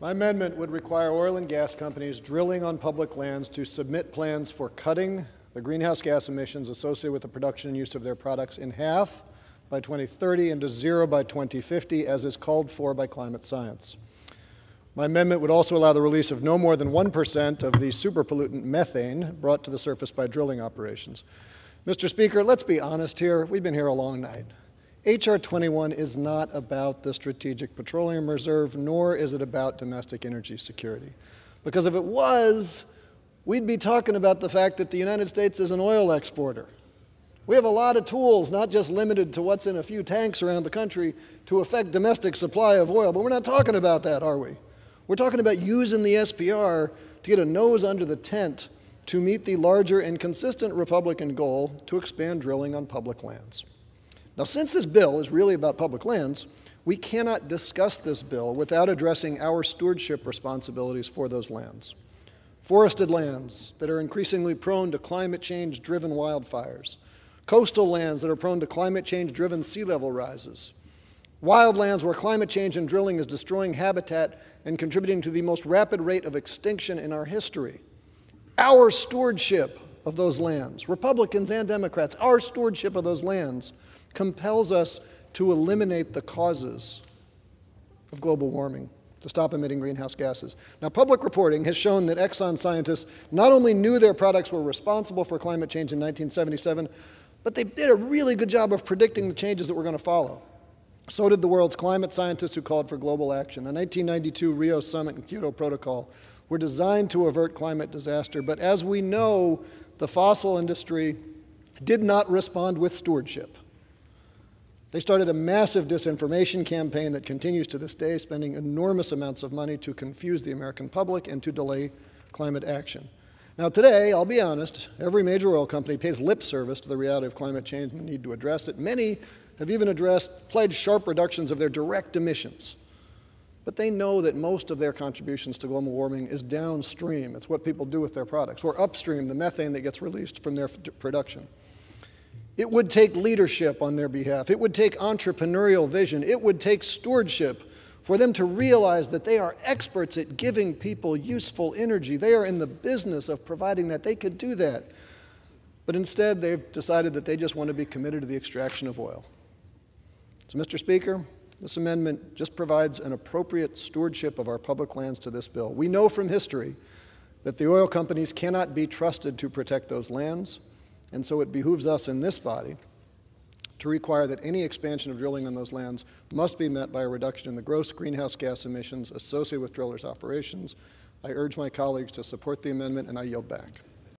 My amendment would require oil and gas companies drilling on public lands to submit plans for cutting the greenhouse gas emissions associated with the production and use of their products in half by 2030 and to zero by 2050, as is called for by climate science. My amendment would also allow the release of no more than 1% of the superpollutant methane brought to the surface by drilling operations. Mr. Speaker, let's be honest here. We've been here a long night. H.R. 21 is not about the Strategic Petroleum Reserve, nor is it about domestic energy security. Because if it was, we'd be talking about the fact that the United States is an oil exporter. We have a lot of tools, not just limited to what's in a few tanks around the country, to affect domestic supply of oil. But we're not talking about that, are we? We're talking about using the SPR to get a nose under the tent to meet the larger and consistent Republican goal to expand drilling on public lands. Now, since this bill is really about public lands, we cannot discuss this bill without addressing our stewardship responsibilities for those lands. Forested lands that are increasingly prone to climate change-driven wildfires, coastal lands that are prone to climate change-driven sea level rises, wildlands where climate change and drilling is destroying habitat and contributing to the most rapid rate of extinction in our history. Our stewardship of those lands, Republicans and Democrats, our stewardship of those lands compels us to eliminate the causes of global warming, to stop emitting greenhouse gases. Now, public reporting has shown that Exxon scientists not only knew their products were responsible for climate change in 1977, but they did a really good job of predicting the changes that were going to follow. So did the world's climate scientists who called for global action. The 1992 Rio Summit and Kyoto Protocol were designed to avert climate disaster, but as we know, the fossil industry did not respond with stewardship. They started a massive disinformation campaign that continues to this day, spending enormous amounts of money to confuse the American public and to delay climate action. Now today, I'll be honest, every major oil company pays lip service to the reality of climate change and the need to address it. Many have even pledged sharp reductions of their direct emissions. But they know that most of their contributions to global warming is downstream. It's what people do with their products, or upstream, the methane that gets released from their production. It would take leadership on their behalf. It would take entrepreneurial vision. It would take stewardship for them to realize that they are experts at giving people useful energy. They are in the business of providing that. They could do that. But instead, they've decided that they just want to be committed to the extraction of oil. So, Mr. Speaker, this amendment just provides an appropriate stewardship of our public lands to this bill. We know from history that the oil companies cannot be trusted to protect those lands. And so it behooves us in this body to require that any expansion of drilling on those lands must be met by a reduction in the gross greenhouse gas emissions associated with drillers' operations. I urge my colleagues to support the amendment, and I yield back.